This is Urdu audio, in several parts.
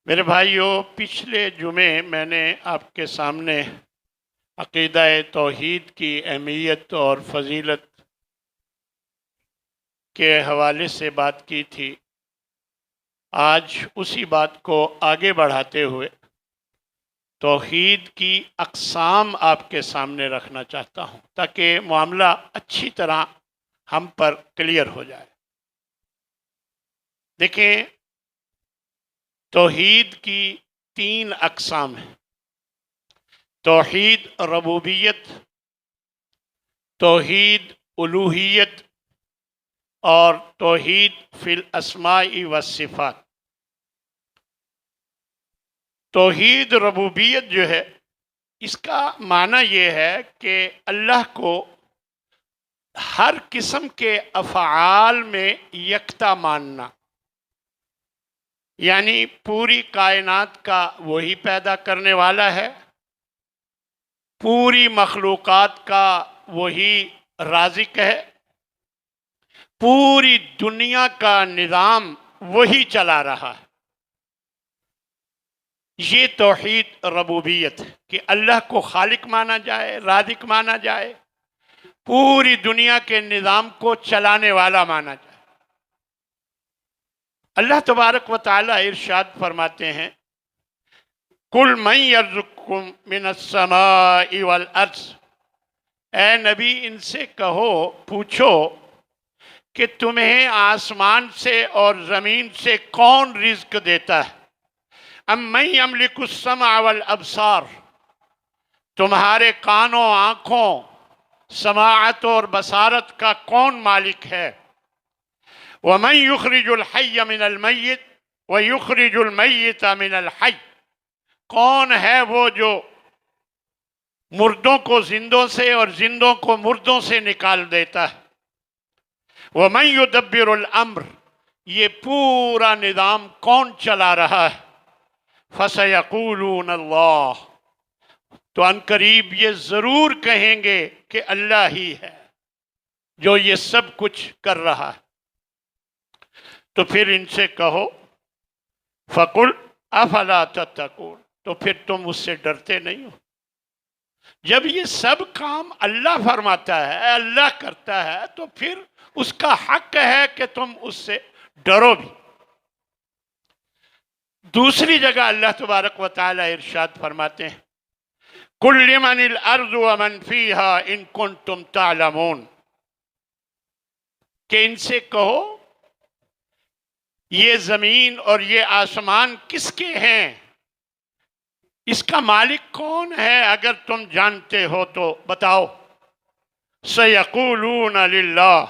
میرے بھائیوں، پچھلے جمعے میں نے آپ کے سامنے عقیدہ توحید کی اہمیت اور فضیلت کے حوالے سے بات کی تھی۔ آج اسی بات کو آگے بڑھاتے ہوئے توحید کی اقسام آپ کے سامنے رکھنا چاہتا ہوں تاکہ معاملہ اچھی طرح ہم پر کلیئر ہو جائے۔ دیکھیں، توحید کی 3 اقسام ہیں: توحید ربوبیت، توحید الوہیت اور توحید فی الاسماء والصفات۔ توحید ربوبیت جو ہے، اس کا معنی یہ ہے کہ اللہ کو ہر قسم کے افعال میں یکتا ماننا، یعنی پوری کائنات کا وہی پیدا کرنے والا ہے، پوری مخلوقات کا وہی رازق ہے، پوری دنیا کا نظام وہی چلا رہا ہے۔ یہ توحید ربوبیت ہے کہ اللہ کو خالق مانا جائے، رازق مانا جائے، پوری دنیا کے نظام کو چلانے والا مانا جائے۔ اللہ تبارک و تعالی ارشاد فرماتے ہیں: قُلْ مَنْ يَرْزُقُكُم مِّنَ السَّمَاءِ وَالْأَرْضِ، اے نبی ان سے کہو، پوچھو کہ تمہیں آسمان سے اور زمین سے کون رزق دیتا ہے؟ اَمَّن يَمْلِكُ السَّمْعَ وَالْأَبْصَارَ، تمہارے کانوں، آنکھوں، سماعت اور بصارت کا کون مالک ہے؟ وَمَن يُخْرِجُ الْحَيَّ مِنَ الْمَيِّتِ وَيُخْرِجُ الْمَيِّتَ مِنَ الْحَيِّ، کون ہے وہ جو مردوں کو زندوں سے اور زندوں کو مردوں سے نکال دیتا ہے؟ وَمَن يُدَبِّرُ الْأَمْرَ، یہ پورا نظام کون چلا رہا ہے؟ فَسَيَقُولُونَ اللَّهُ، تو ان قریب یہ ضرور کہیں گے کہ اللہ ہی ہے جو یہ سب کچھ کر رہا ہے۔ تو پھر ان سے کہو، فَقُلْ أَفَلَا تَتَّقُونَ، تو پھر تم اس سے ڈرتے نہیں ہو؟ جب یہ سب کام اللہ فرماتا ہے، اللہ کرتا ہے، تو پھر اس کا حق ہے کہ تم اس سے ڈرو بھی۔ دوسری جگہ اللہ تبارک و تعالی ارشاد فرماتے ہیں: قُلْ لِمَنِ الْأَرْضُ وَمَنْ فِيهَا إِن كُنتُمْ تَعْلَمُونَ، کہ ان سے کہو یہ زمین اور یہ آسمان کس کے ہیں، اس کا مالک کون ہے؟ اگر تم جانتے ہو تو بتاؤ۔ سَيَقُولُونَ لِلَّهِ،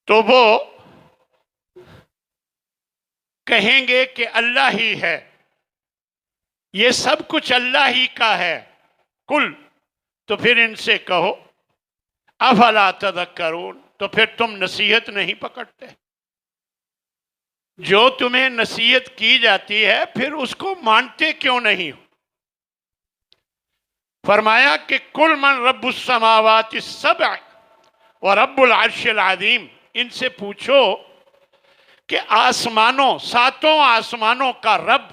تو وہ کہیں گے کہ اللہ ہی ہے، یہ سب کچھ اللہ ہی کا ہے۔ کل، تو پھر ان سے کہو، افلا تذکرون، تو پھر تم نصیحت نہیں پکڑتے؟ جو تمہیں نصیحت کی جاتی ہے پھر اس کو مانتے کیوں نہیں ہو؟ فرمایا کہ کل من رب السماوات السبع ورب العرش العظیم، ان سے پوچھو کہ آسمانوں، 7 آسمانوں کا رب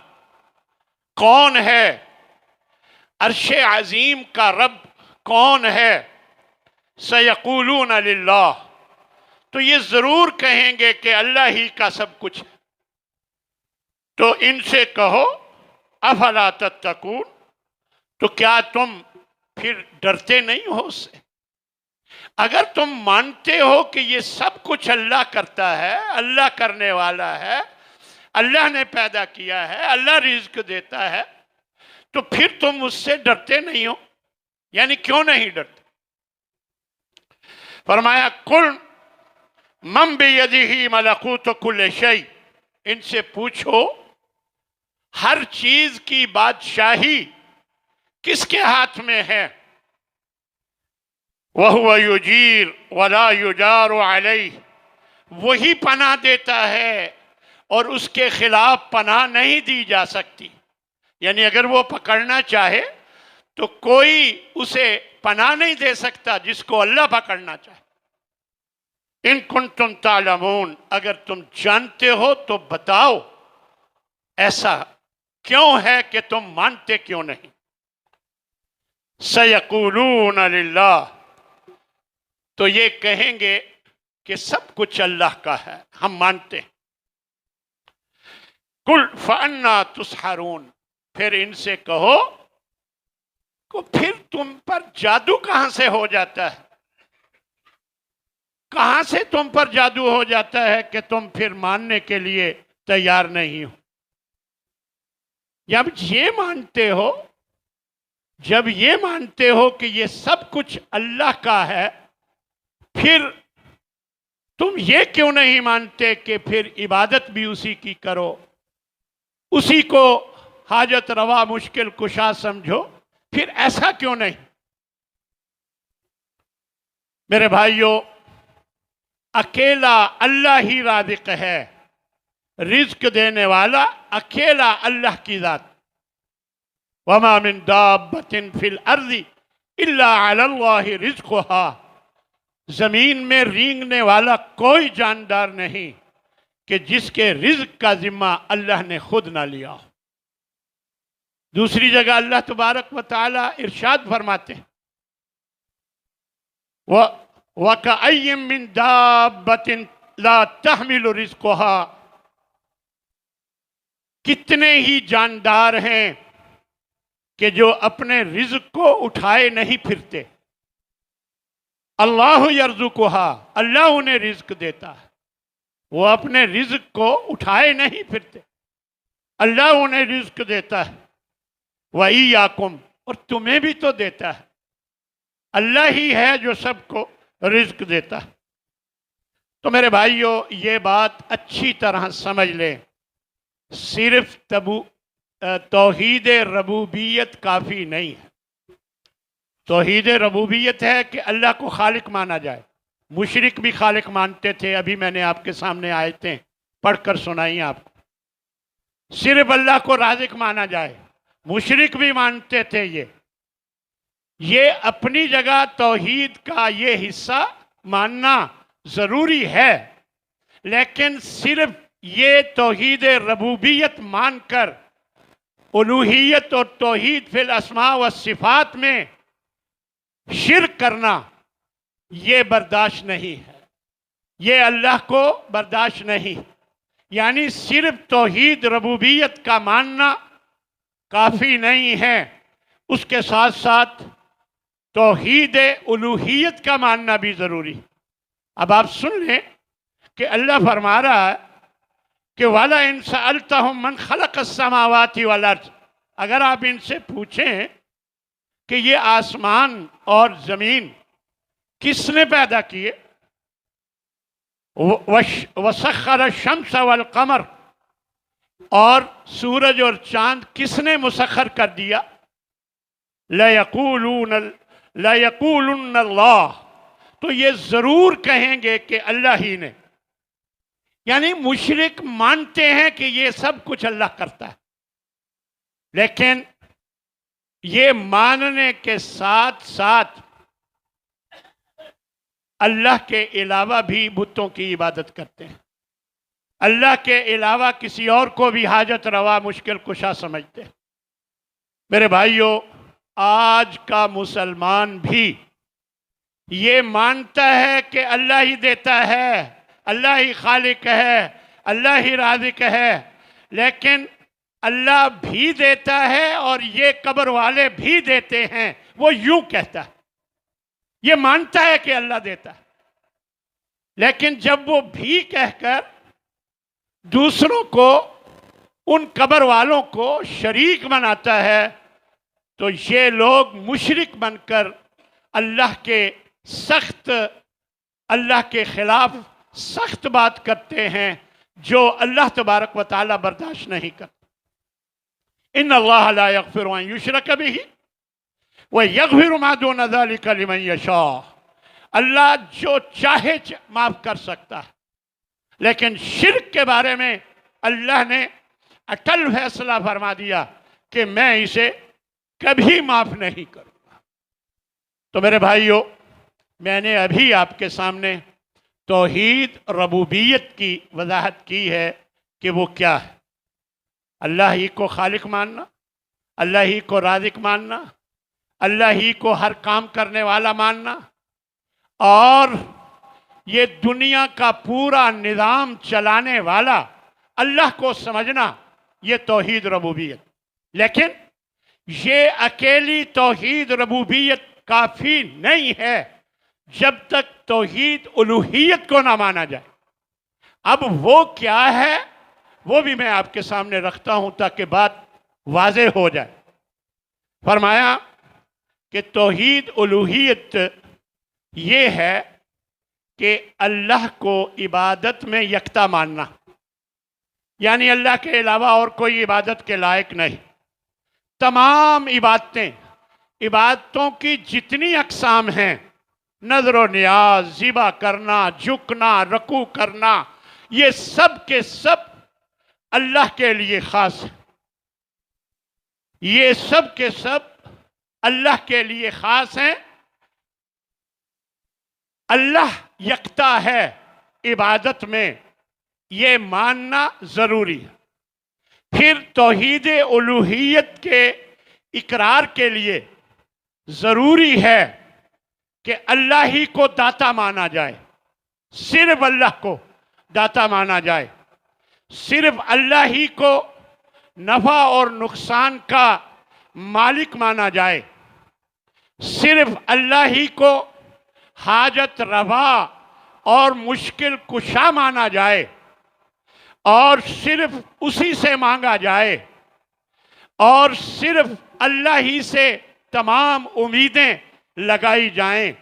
کون ہے، عرش عظیم کا رب کون ہے؟ سیقولون للہ، تو یہ ضرور کہیں گے کہ اللہ ہی کا سب کچھ ہے۔ تو ان سے کہو، افلا تتقون، تو کیا تم پھر ڈرتے نہیں ہو اس سے؟ اگر تم مانتے ہو کہ یہ سب کچھ اللہ کرتا ہے، اللہ کرنے والا ہے، اللہ نے پیدا کیا ہے، اللہ رزق دیتا ہے، تو پھر تم اس سے ڈرتے نہیں ہو؟ یعنی کیوں نہیں ڈرتے؟ فرمایا قل من بیدہ ملکوت کل شیء، ان سے پوچھو ہر چیز کی بادشاہی کس کے ہاتھ میں ہے؟ وَهُوَ يُجِيرُ وَلَا يُجَارُ عَلَيْهِ، وہی پناہ دیتا ہے اور اس کے خلاف پناہ نہیں دی جا سکتی۔ یعنی اگر وہ پکڑنا چاہے تو کوئی اسے پناہ نہیں دے سکتا جس کو اللہ پکڑنا چاہے۔ ان کنتم تعلمون، اگر تم جانتے ہو تو بتاؤ ایسا کیوں ہے کہ تم مانتے کیوں نہیں؟ سیقولون للہ، تو یہ کہیں گے کہ سب کچھ اللہ کا ہے، ہم مانتے ہیں۔ قل فأنا تسحرون، پھر ان سے کہو کہ پھر تم پر جادو کہاں سے ہو جاتا ہے؟ کہاں سے تم پر جادو ہو جاتا ہے کہ تم پھر ماننے کے لیے تیار نہیں ہو؟ جب یہ مانتے ہو کہ یہ سب کچھ اللہ کا ہے، پھر تم یہ کیوں نہیں مانتے کہ پھر عبادت بھی اسی کی کرو، اسی کو حاجت روا مشکل کشا سمجھو؟ پھر ایسا کیوں نہیں؟ میرے بھائیوں، اکیلا اللہ ہی رازق ہے، رزق دینے والا اکیلا اللہ کی ذات۔ وما من دابۃ فی الارض الا علی اللہ رزقها، زمین میں رینگنے والا کوئی جاندار نہیں کہ جس کے رزق کا ذمہ اللہ نے خود نہ لیا ہو۔ دوسری جگہ اللہ تبارک و تعالی ارشاد فرماتے ہیں، وَكَأَيٍّ مِّن دَابَّةٍ لَا تَحْمِلُ رِزْقَهَا، کتنے ہی جاندار ہیں کہ جو اپنے رزق کو اٹھائے نہیں پھرتے۔ اللہ یرزقها، اللہ انہیں رزق دیتا ہے، وہ اپنے رزق کو اٹھائے نہیں پھرتے، اللہ انہیں رزق دیتا ہے۔ وَإِيَّاكُمْ، اور تمہیں بھی تو دیتا ہے، اللہ ہی ہے جو سب کو رزق دیتا ہے۔ تو میرے بھائیوں، یہ بات اچھی طرح سمجھ لیں، صرف توحید ربوبیت کافی نہیں ہے۔ توحید ربوبیت ہے کہ اللہ کو خالق مانا جائے۔ مشرک بھی خالق مانتے تھے، ابھی میں نے آپ کے سامنے آیتیں پڑھ کر سنائی آپ کو۔ صرف اللہ کو رازق مانا جائے، مشرک بھی مانتے تھے۔ یہ اپنی جگہ توحید کا یہ حصہ ماننا ضروری ہے، لیکن صرف یہ توحید ربوبیت مان کر الوہیت اور توحید فی الاسماء والصفات میں شرک کرنا یہ برداشت نہیں ہے، یہ اللہ کو برداشت نہیں۔ یعنی صرف توحید ربوبیت کا ماننا کافی نہیں ہے، اس کے ساتھ ساتھ توحید الوہیت کا ماننا بھی ضروری۔ اب آپ سن لیں کہ اللہ فرما رہا ہے کہ وَلَئِن سَأَلْتَهُم مَّنْ خَلَقَ السَّمَاوَاتِ وَالْأَرْضَ، اگر آپ ان سے پوچھیں کہ یہ آسمان اور زمین کس نے پیدا کیے، وَسَخَّرَ الشَّمْسَ وَالْقَمَرَ، اور سورج اور چاند کس نے مسخر کر دیا، لَيَقُولُنَّ اللَّهُ، تو یہ ضرور کہیں گے کہ اللہ ہی نے۔ یعنی مشرک مانتے ہیں کہ یہ سب کچھ اللہ کرتا ہے، لیکن یہ ماننے کے ساتھ ساتھ اللہ کے علاوہ بھی بتوں کی عبادت کرتے ہیں، اللہ کے علاوہ کسی اور کو بھی حاجت روا مشکل کشا سمجھتے ہیں۔ میرے بھائیوں، آج کا مسلمان بھی یہ مانتا ہے کہ اللہ ہی دیتا ہے، اللہ ہی خالق ہے، اللہ ہی رازق ہے، لیکن اللہ بھی دیتا ہے اور یہ قبر والے بھی دیتے ہیں، وہ یوں کہتا ہے، یہ مانتا ہے کہ اللہ دیتا ہے، لیکن جب وہ بھی کہہ کر دوسروں کو، ان قبر والوں کو شریک بناتا ہے، تو یہ لوگ مشرک بن کر اللہ کے خلاف سخت بات کرتے ہیں، جو اللہ تبارک و تعالی برداشت نہیں کرتا۔ ان اللہ لا یغفر ان یشرک بہ ویغفر ما دون ذلک لمن یشاء، اللہ جو چاہے معاف کر سکتا ہے، لیکن شرک کے بارے میں اللہ نے اٹل فیصلہ فرما دیا کہ میں اسے کبھی معاف نہیں کروں گا۔ تو میرے بھائیوں، میں نے ابھی آپ کے سامنے توحید ربوبیت کی وضاحت کی ہے کہ وہ کیا ہے۔ اللہ ہی کو خالق ماننا، اللہ ہی کو رازق ماننا، اللہ ہی کو ہر کام کرنے والا ماننا، اور یہ دنیا کا پورا نظام چلانے والا اللہ کو سمجھنا، یہ توحید ربوبیت۔ لیکن یہ اکیلی توحید ربوبیت کافی نہیں ہے جب تک توحید الوہیت کو نہ مانا جائے۔ اب وہ کیا ہے وہ بھی میں آپ کے سامنے رکھتا ہوں تاکہ بات واضح ہو جائے۔ فرمایا کہ توحید الوہیت یہ ہے کہ اللہ کو عبادت میں یکتا ماننا، یعنی اللہ کے علاوہ اور کوئی عبادت کے لائق نہیں۔ تمام عبادتوں کی جتنی اقسام ہیں، نظر و نیاز، ذبح کرنا، جھکنا، رکوع کرنا، یہ سب کے سب اللہ کے لیے خاص ہے۔ یہ سب کے سب اللہ کے لیے خاص ہیں۔ اللہ یکتا ہے عبادت میں، یہ ماننا ضروری ہے۔ پھر توحید الوہیت کے اقرار کے لیے ضروری ہے کہ اللہ ہی کو داتا مانا جائے، صرف اللہ کو داتا مانا جائے، صرف اللہ ہی کو نفع اور نقصان کا مالک مانا جائے، صرف اللہ ہی کو حاجت روا اور مشکل کشا مانا جائے، اور صرف اسی سے مانگا جائے، اور صرف اللہ ہی سے تمام امیدیں لگائی جائیں،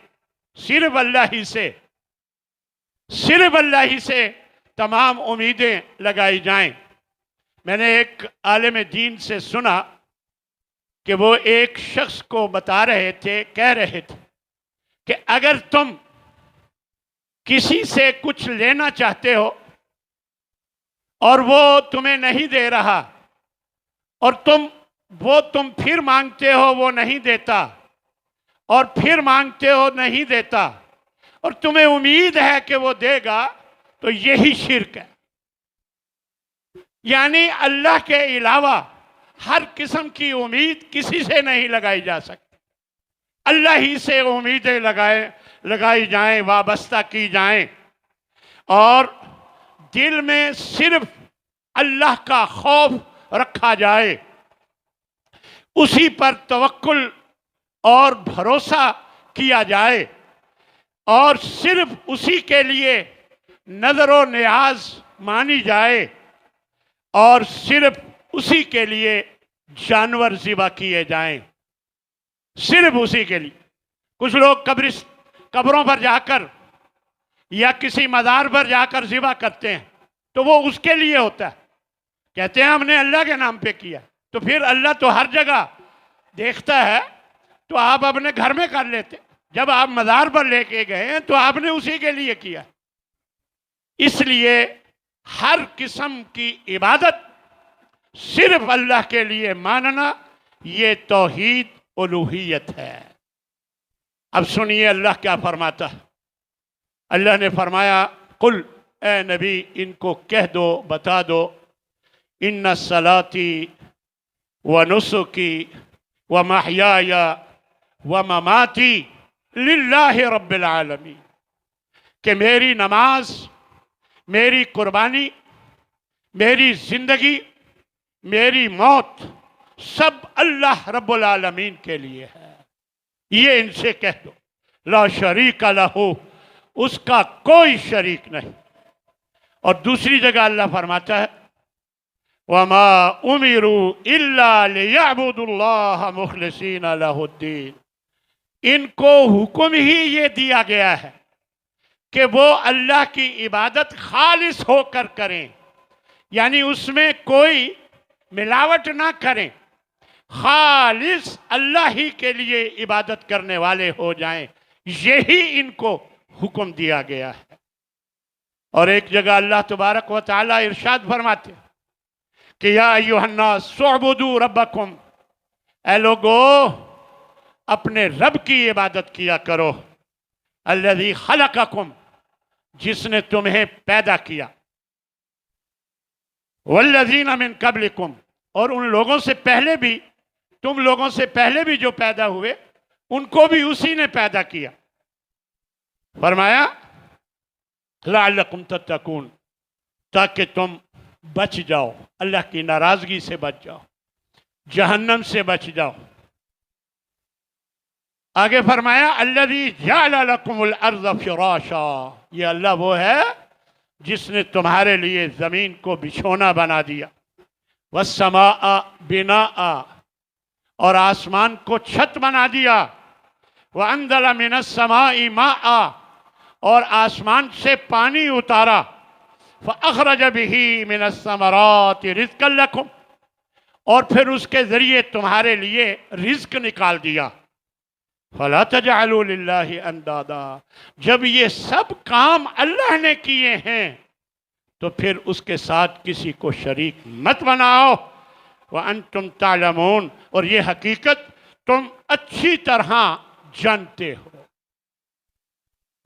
صرف اللہ ہی سے تمام امیدیں لگائی جائیں۔ میں نے ایک عالم دین سے سنا کہ وہ ایک شخص کو بتا رہے تھے، کہہ رہے تھے کہ اگر تم کسی سے کچھ لینا چاہتے ہو اور وہ تمہیں نہیں دے رہا، اور تم پھر مانگتے ہو وہ نہیں دیتا، اور پھر مانگتے ہو نہیں دیتا، اور تمہیں امید ہے کہ وہ دے گا، تو یہی شرک ہے۔ یعنی اللہ کے علاوہ ہر قسم کی امید کسی سے نہیں لگائی جا سکتی، اللہ ہی سے امیدیں لگائی جائیں، وابستہ کی جائیں، اور دل میں صرف اللہ کا خوف رکھا جائے، اسی پر توکل اور بھروسہ کیا جائے، اور صرف اسی کے لیے نظر و نیاز مانی جائے، اور صرف اسی کے لیے جانور ذبح کیے جائیں، صرف اسی کے لیے۔ کچھ لوگ قبروں پر جا کر یا کسی مزار پر جا کر ذبح کرتے ہیں تو وہ اس کے لیے ہوتا ہے، کہتے ہیں ہم نے اللہ کے نام پہ کیا، تو پھر اللہ تو ہر جگہ دیکھتا ہے، تو آپ اپنے گھر میں کر لیتے، جب آپ مزار پر لے کے گئے ہیں تو آپ نے اسی کے لیے کیا۔ اس لیے ہر قسم کی عبادت صرف اللہ کے لیے ماننا، یہ توحید الوہیت ہے۔ اب سنیے اللہ کیا فرماتا ہے۔ اللہ نے فرمایا، قل، اے نبی ان کو کہہ دو، بتا دو، ان صلاتی و نسکی و محیای و مماتی للہ رب العالمین، کہ میری نماز، میری قربانی، میری زندگی، میری موت سب اللہ رب العالمین کے لیے ہے۔ یہ ان سے کہہ دو، لا شریک لہ، اس کا کوئی شریک نہیں۔ اور دوسری جگہ اللہ فرماتا ہے، وما امروا الا لیعبدوا اللہ مخلصین لہ الدین، ان کو حکم ہی یہ دیا گیا ہے کہ وہ اللہ کی عبادت خالص ہو کر کریں، یعنی اس میں کوئی ملاوٹ نہ کریں، خالص اللہ ہی کے لیے عبادت کرنے والے ہو جائیں، یہی ان کو حکم دیا گیا ہے۔ اور ایک جگہ اللہ تبارک و تعالی ارشاد فرماتے ہیں کہ یا ایھا الناس اعبدوا ربکم، اے لوگو اپنے رب کی عبادت کیا کرو، الذی خلقکم، جس نے تمہیں پیدا کیا، والذین من قبلکم، اور ان لوگوں سے پہلے بھی، تم لوگوں سے پہلے بھی جو پیدا ہوئے ان کو بھی اسی نے پیدا کیا. فرمایا لعلکم تتقون، تاکہ تم بچ جاؤ، اللہ کی ناراضگی سے بچ جاؤ، جہنم سے بچ جاؤ. آگے فرمایا الذی جعل لکم الارض فراشا، یہ اللہ وہ ہے جس نے تمہارے لیے زمین کو بچھونا بنا دیا، والسماء بناء، اور آسمان کو چھت بنا دیا، وانزل من السماء ماء، اور آسمان سے پانی اتارا، فاخرج به من الثمرات رزقا لکم، اور پھر اس کے ذریعے تمہارے لیے رزق نکال دیا. فلا تجعلوا للہ اندادا، جب یہ سب کام اللہ نے کیے ہیں تو پھر اس کے ساتھ کسی کو شریک مت بناؤ. وانتم تعلمون، اور یہ حقیقت تم اچھی طرح جانتے ہو.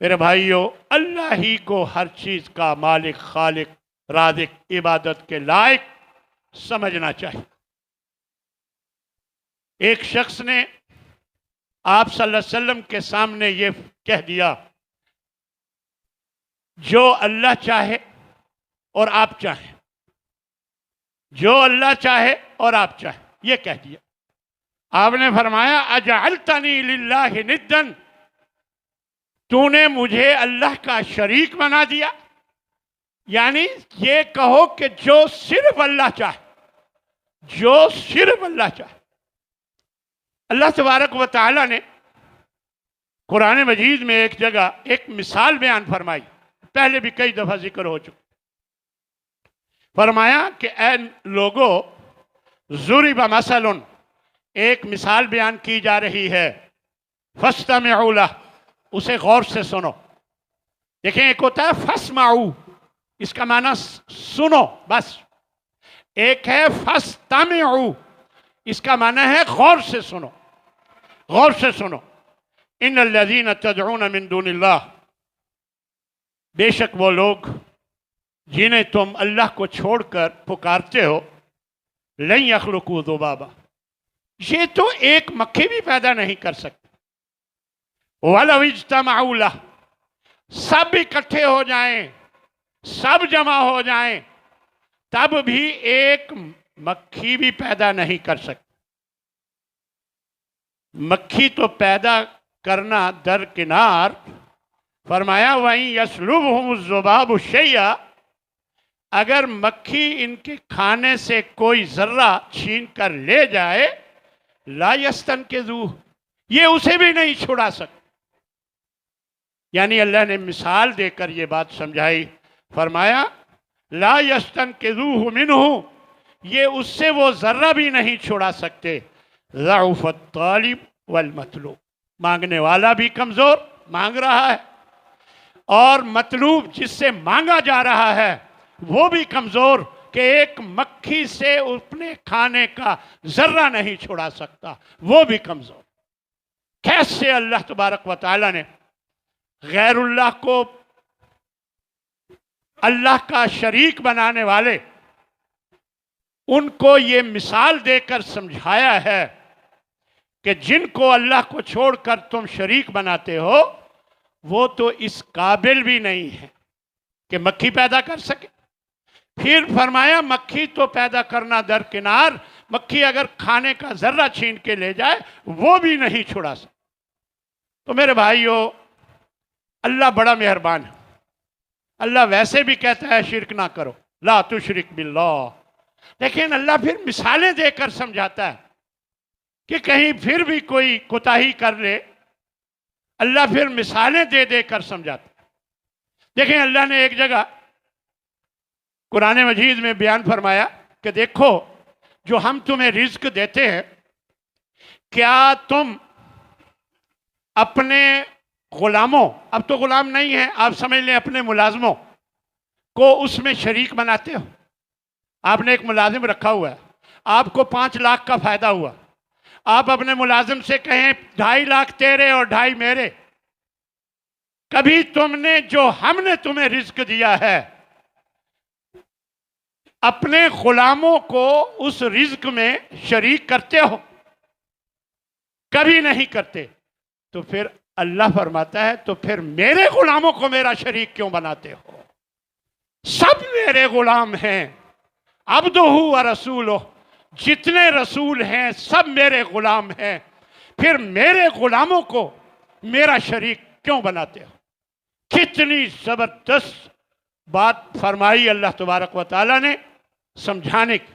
میرے بھائیو، اللہ ہی کو ہر چیز کا مالک، خالق، رازق، عبادت کے لائق سمجھنا چاہیے. ایک شخص نے آپ صلی اللہ علیہ وسلم کے سامنے یہ کہہ دیا، جو اللہ چاہے اور آپ چاہیں، جو اللہ چاہے اور آپ چاہیں، یہ کہہ دیا. آپ نے فرمایا اجعلتنی للہ ندا، تو نے مجھے اللہ کا شریک بنا دیا. یعنی یہ کہو کہ جو صرف اللہ چاہے، جو صرف اللہ چاہے. اللہ تبارک و تعالی نے قرآن مجید میں ایک جگہ ایک مثال بیان فرمائی، پہلے بھی کئی دفعہ ذکر ہو چکا. فرمایا کہ اے لوگو، ضرب مثل، ایک مثال بیان کی جا رہی ہے، فاستمعوا لہ، اسے غور سے سنو. دیکھیں، ایک ہوتا ہے فاسمعوا، اس کا معنی سنو بس. ایک ہے فاستمعوا، اس کا معنی ہے غور سے سنو، غور سے سنو. ان الذین تدعون من دون اللہ، بے شک وہ لوگ جنہیں تم اللہ کو چھوڑ کر پکارتے ہو، لن یخلقوا ذبابا، یہ تو ایک مکھی بھی پیدا نہیں کر سکتے. ولو اجتمعوا لہ، سب اکٹھے ہو جائیں، سب جمع ہو جائیں، تب بھی ایک مکھی بھی پیدا نہیں کر سکتے. مکھی تو پیدا کرنا درکنار، فرمایا وَإِن يَسْلُبْهُمُ الذُّبَابُ شَيْئًا، اگر مکھی ان کے کھانے سے کوئی ذرہ چھین کر لے جائے، لا يَسْتَنْقِذُوهُ، یہ اسے بھی نہیں چھڑا سکتے. یعنی اللہ نے مثال دے کر یہ بات سمجھائی. فرمایا لا يَسْتَنْقِذُوهُ مِنْهُ، یہ اس سے وہ ذرہ بھی نہیں چھڑا سکتے. ضعف الطالب والمطلوب، مانگنے والا بھی کمزور، مانگ رہا ہے، اور مطلوب جس سے مانگا جا رہا ہے وہ بھی کمزور، کہ ایک مکھی سے اپنے کھانے کا ذرہ نہیں چھڑا سکتا، وہ بھی کمزور. کیسے اللہ تبارک و تعالی نے غیر اللہ کو اللہ کا شریک بنانے والے، ان کو یہ مثال دے کر سمجھایا ہے کہ جن کو اللہ کو چھوڑ کر تم شریک بناتے ہو، وہ تو اس قابل بھی نہیں ہے کہ مکھی پیدا کر سکے. پھر فرمایا مکھی تو پیدا کرنا درکنار، مکھی اگر کھانے کا ذرہ چھین کے لے جائے وہ بھی نہیں چھڑا سکے. تو میرے بھائیو، اللہ بڑا مہربان ہے. اللہ ویسے بھی کہتا ہے شرک نہ کرو، لا تشرک باللہ، لیکن اللہ پھر مثالیں دے کر سمجھاتا ہے کہ کہیں پھر بھی کوئی کوتاہی کر لے، اللہ پھر مثالیں دے دے کر سمجھاتا ہے. دیکھیں، اللہ نے ایک جگہ قرآن مجید میں بیان فرمایا کہ دیکھو، جو ہم تمہیں رزق دیتے ہیں، کیا تم اپنے غلاموں، اب تو غلام نہیں ہیں، آپ سمجھ لیں اپنے ملازموں کو اس میں شریک بناتے ہو؟ آپ نے ایک ملازم رکھا ہوا ہے، آپ کو 5 لاکھ کا فائدہ ہوا، آپ اپنے ملازم سے کہیں 2.5 لاکھ تیرے اور 2.5 میرے. کبھی تم نے جو ہم نے تمہیں رزق دیا ہے اپنے غلاموں کو اس رزق میں شریک کرتے ہو؟ کبھی نہیں کرتے۔ تو پھر اللہ فرماتا ہے تو پھر میرے غلاموں کو میرا شریک کیوں بناتے ہو؟ سب میرے غلام ہیں، عبدہ و رسولہ، جتنے رسول ہیں سب میرے غلام ہیں، پھر میرے غلاموں کو میرا شریک کیوں بناتے ہو؟ کتنی زبردست بات فرمائی اللہ تبارک و تعالیٰ نے سمجھانے کی۔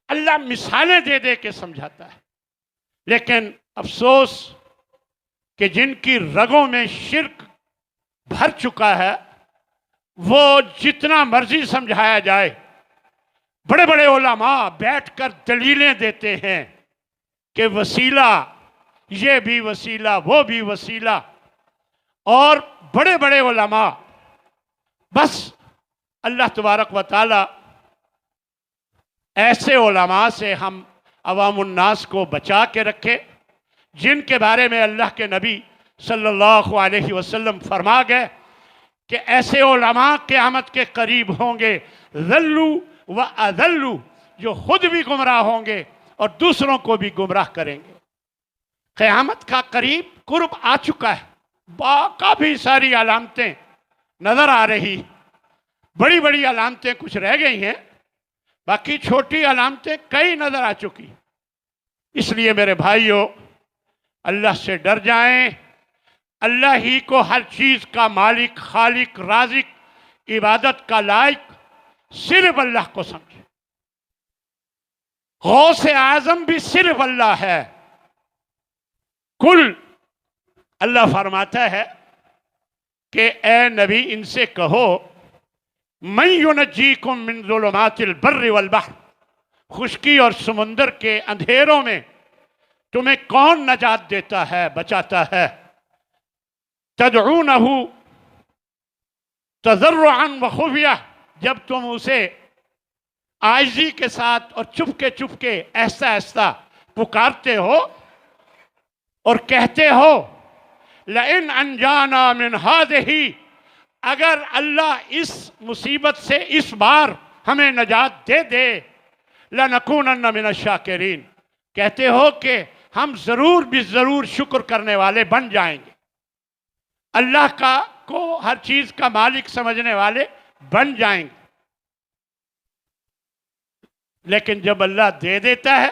اللہ مثالیں دے دے کے سمجھاتا ہے، لیکن افسوس کہ جن کی رگوں میں شرک بھر چکا ہے وہ جتنا مرضی سمجھایا جائے، بڑے بڑے علماء بیٹھ کر دلیلیں دیتے ہیں کہ وسیلہ، یہ بھی وسیلہ وہ بھی وسیلہ، اور بڑے بڑے علماء، بس اللہ تبارک و تعالی ایسے علماء سے ہم عوام الناس کو بچا کے رکھے جن کے بارے میں اللہ کے نبی صلی اللہ علیہ وسلم فرما گئے کہ ایسے علماء قیامت کے قریب ہوں گے، ذلوا و اذلوا، جو خود بھی گمراہ ہوں گے اور دوسروں کو بھی گمراہ کریں گے۔ قیامت کا قریب قرب آ چکا ہے، کافی ساری علامتیں نظر آ رہی، بڑی بڑی علامتیں کچھ رہ گئی ہیں، باقی چھوٹی علامتیں کئی نظر آ چکی۔ اس لیے میرے بھائیوں، اللہ سے ڈر جائیں، اللہ ہی کو ہر چیز کا مالک، خالق، رازق، عبادت کا لائق صرف اللہ کو سمجھیں۔ غوث اعظم بھی صرف اللہ ہے۔ کل اللہ فرماتا ہے کہ اے نبی ان سے کہو من ینجیکم من ظلمات البر والبحر، خشکی اور سمندر کے اندھیروں میں تمہیں کون نجات دیتا ہے، بچاتا ہے؟ تدعونہ تضرعا وخفیہ، جب تم اسے عاجزی کے ساتھ اور چپ کے ایسا ایسا پکارتے ہو اور کہتے ہو لئن انجانا من ہذہ، اگر اللہ اس مصیبت سے اس بار ہمیں نجات دے دے، لنکونن من الشاکرین، کہتے ہو کہ ہم ضرور بھی ضرور شکر کرنے والے بن جائیں گے، اللہ کا کو ہر چیز کا مالک سمجھنے والے بن جائیں گے۔ لیکن جب اللہ دے دیتا ہے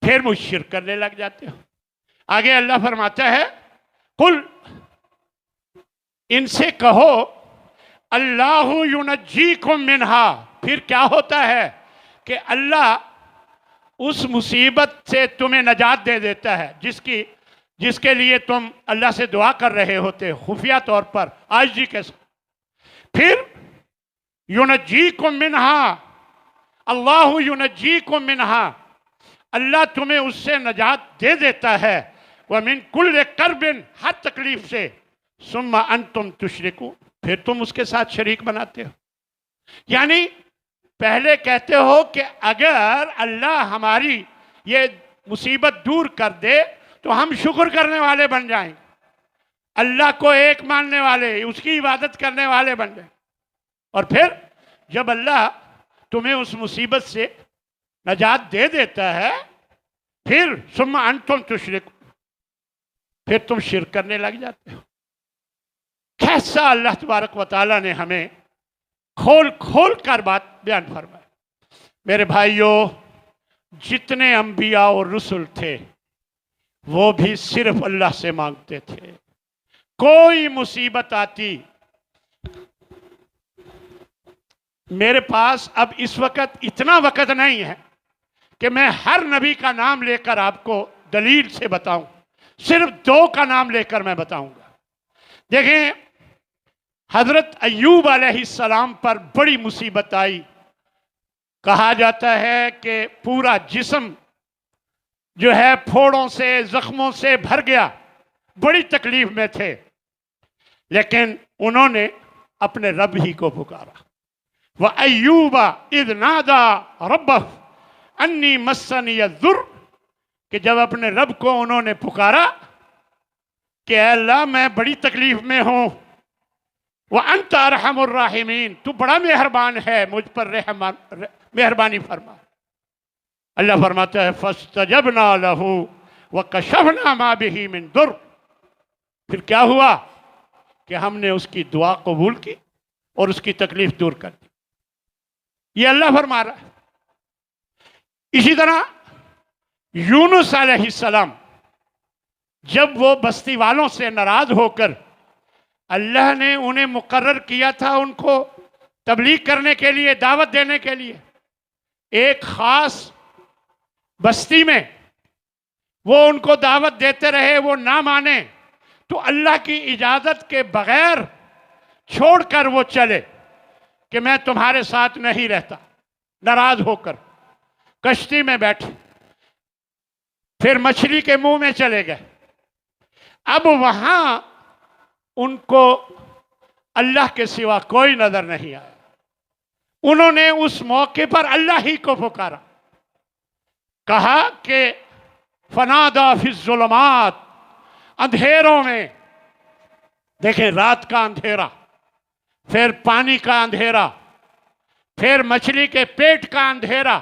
پھر وہ شرک کرنے لگ جاتے ہو۔ آگے اللہ فرماتا ہے قل، ان سے کہو اللہ ینجیکم منہا، پھر کیا ہوتا ہے کہ اللہ اس مصیبت سے تمہیں نجات دے دیتا ہے جس کے لیے تم اللہ سے دعا کر رہے ہوتے خفیہ طور پر عاجزی کے ساتھ۔ پھر ینجیکم منہا، اللہ ینجیکم منہا، اللہ تمہیں اس سے نجات دے دیتا ہے، ومن کل کرب، ہر تکلیف سے، ثم انتم تشرکون، پھر تم اس کے ساتھ شریک بناتے ہو۔ یعنی پہلے کہتے ہو کہ اگر اللہ ہماری یہ مصیبت دور کر دے تو ہم شکر کرنے والے بن جائیں گے، اللہ کو ایک ماننے والے، اس کی عبادت کرنے والے بن جائیں، اور پھر جب اللہ تمہیں اس مصیبت سے نجات دے دیتا ہے پھر ثم انتم تشرکون، پھر تم شرک کرنے لگ جاتے ہو۔ کیسا اللہ تبارک و تعالیٰ نے ہمیں کھول کھول کر بات بیان فرمائی۔ میرے بھائیوں، جتنے انبیاء اور رسل تھے وہ بھی صرف اللہ سے مانگتے تھے۔ کوئی مصیبت آتی، میرے پاس اب اس وقت اتنا وقت نہیں ہے کہ میں ہر نبی کا نام لے کر آپ کو دلیل سے بتاؤں، صرف 2 کا نام لے کر میں بتاؤں گا۔ دیکھیں، حضرت ایوب علیہ السلام پر بڑی مصیبت آئی، کہا جاتا ہے کہ پورا جسم جو ہے پھوڑوں سے، زخموں سے بھر گیا، بڑی تکلیف میں تھے، لیکن انہوں نے اپنے رب ہی کو پکارا۔ وَأَيُّوبَ إِذْ نَادَى رَبَّهُ أَنِّي مَسَّنِيَ الضُّرُّ، کہ جب اپنے رب کو انہوں نے پکارا کہ اے اللہ میں بڑی تکلیف میں ہوں، وَأَنْتَ أَرْحَمُ الراحمین، تو بڑا مہربان ہے، مجھ پر مہربانی فرما۔ اللہ فرماتا ہے فَاسْتَجَبْنَا لَهُ وَكَشَفْنَا مَا بِهِ مِن ضُرٍّ، پھر کیا ہوا کہ ہم نے اس کی دعا قبول کی اور اس کی تکلیف دور کر دی۔ یہ اللہ فرما رہا ہے۔ اسی طرح یونس علیہ السلام جب وہ بستی والوں سے ناراض ہو کر، اللہ نے انہیں مقرر کیا تھا ان کو تبلیغ کرنے کے لیے، دعوت دینے کے لیے ایک خاص بستی میں، وہ ان کو دعوت دیتے رہے، وہ نہ مانے تو اللہ کی اجازت کے بغیر چھوڑ کر وہ چلے کہ میں تمہارے ساتھ نہیں رہتا، ناراض ہو کر کشتی میں بیٹھے، پھر مچھلی کے منہ میں چلے گئے۔ اب وہاں ان کو اللہ کے سوا کوئی نظر نہیں آیا، انہوں نے اس موقع پر اللہ ہی کو پکارا، کہا کہ فنادا فی الظلمات، اندھیروں میں، دیکھیں رات کا اندھیرا، پھر پانی کا اندھیرا، پھر مچھلی کے پیٹ کا اندھیرا،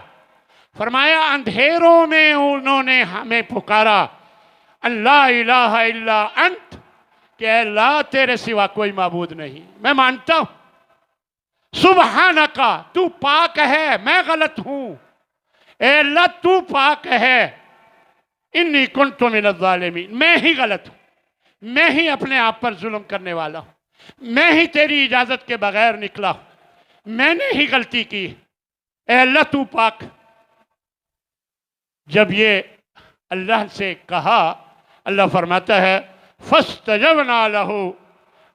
فرمایا اندھیروں میں انہوں نے ہمیں پکارا، اللہ الہ الا انت، کہ اے اللہ تیرے سوا کوئی معبود نہیں، میں مانتا ہوں، سبحانکا، تو پاک ہے، میں غلط ہوں، اے اللہ تو پاک ہے، انی کنت من الظالمین، میں ہی غلط ہوں، میں ہی اپنے آپ پر ظلم کرنے والا ہوں، میں ہی تیری اجازت کے بغیر نکلا ہوں، میں نے ہی غلطی کی، اے اللہ تو پاک۔ جب یہ اللہ سے کہا، اللہ فرماتا ہے فَاسْتَجَبْنَا لَهُ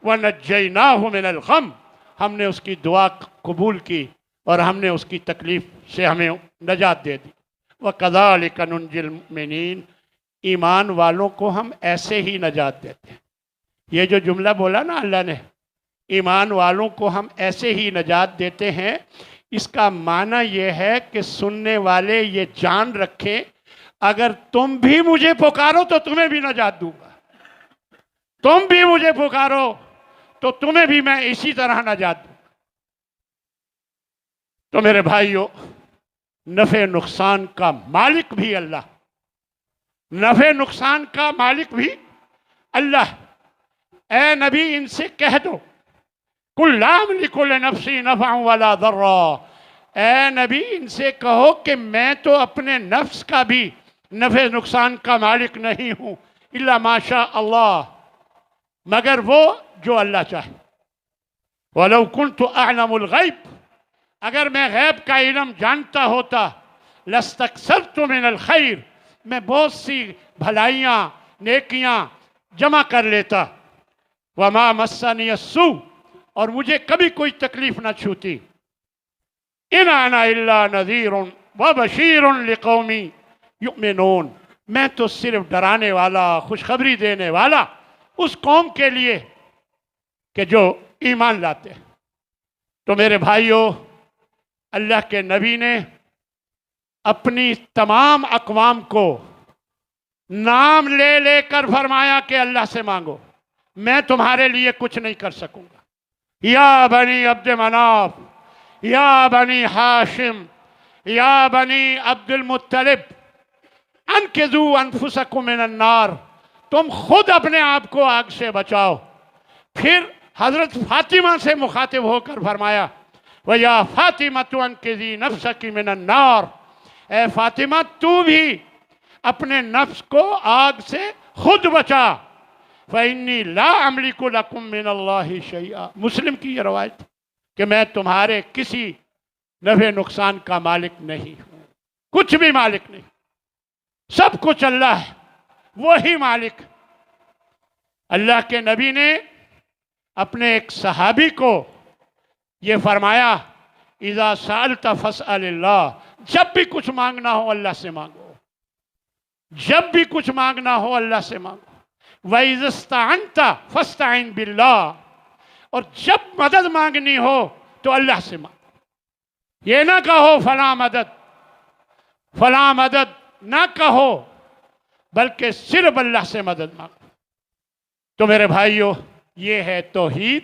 وَنَجَّيْنَاهُ مِنَ الْغَمِّ، ہم نے اس کی دعا قبول کی اور ہم نے اس کی تکلیف سے ہمیں نجات دے دی۔ وَكَذَلِكَ نُنْجِي الْمُؤْمِنِينَ، ایمان والوں کو ہم ایسے ہی نجات دیتے ہیں۔ یہ جو جملہ بولا نا اللہ نے، ایمان والوں کو ہم ایسے ہی نجات دیتے ہیں، اس کا معنی یہ ہے کہ سننے والے یہ جان رکھیں، اگر تم بھی مجھے پکارو تو تمہیں بھی نجات دوں گا، تم بھی مجھے پکارو تو تمہیں بھی میں اسی طرح نجات دوں گا۔ تو میرے بھائیو، نفع نقصان کا مالک بھی اللہ، نفع نقصان کا مالک بھی اللہ۔ اے نبی ان سے کہہ دو قُلْ لَا أَمْلِكُ لِنَفْسِي نَفْعًا وَلَا ضَرًّا، اے نبی ان سے کہو کہ میں تو اپنے نفس کا بھی نفع نقصان کا مالک نہیں ہوں، الا ما شاء اللہ، مگر وہ جو اللہ چاہے۔ وَلَوْ كُنْتُ أَعْلَمُ الْغَيْبِ، اگر میں غیب کا علم جانتا ہوتا، لَاسْتَكْثَرْتُ مِنَ الْخَيْرِ، میں بہت سی بھلائیاں نیکیاں جمع کر لیتا، وَمَا مَسَّنِيَ السُّوءُ، اور مجھے کبھی کوئی تکلیف نہ چھوتی، إِنْ أَنَا إِلَّا نَذِيرٌ وَبَشِيرٌ لِقَوْمٍ يُؤْمِنُونَ، میں تو صرف ڈرانے والا، خوشخبری دینے والا اس قوم کے لیے کہ جو ایمان لاتے ہیں۔ تو میرے بھائیو، اللہ کے نبی نے اپنی تمام اقوام کو نام لے لے کر فرمایا کہ اللہ سے مانگو، میں تمہارے لیے کچھ نہیں کر سکوں گا۔ یا بنی عبد مناف، یا بنی ہاشم، یا بنی عبد المطلب، انقذوا انفسکم من النار، تم خود اپنے آپ کو آگ سے بچاؤ۔ پھر حضرت فاطمہ سے مخاطب ہو کر فرمایا وَيَا فَاطِمَةُ أَنْقِذِي نَفْسَكِ مِنَ النَّارِ، اے فاطمہ تو بھی اپنے نفس کو آگ سے خود بچا، فَإِنِّي لَا أَمْلِكُ لَكُم مِّنَ اللَّهِ شَيْئًا، مسلم کی یہ روایت کہ میں تمہارے کسی نفع نقصان کا مالک نہیں ہوں، کچھ بھی مالک نہیں، سب کچھ اللہ ہے، وہی مالک۔ اللہ کے نبی نے اپنے ایک صحابی کو یہ فرمایا اذا سألت فاسأل اللہ، جب بھی کچھ مانگنا ہو اللہ سے مانگو، جب بھی کچھ مانگنا ہو اللہ سے مانگو۔ وَإِذَا اسْتَعَنْتَ فَاسْتَعِنْ بِاللَّهِ، اور جب مدد مانگنی ہو تو اللہ سے مانگو، یہ نہ کہو فلاں مدد فلاں مدد، نہ کہو، بلکہ صرف اللہ سے مدد مانگو۔ تو میرے بھائیو، یہ ہے توحید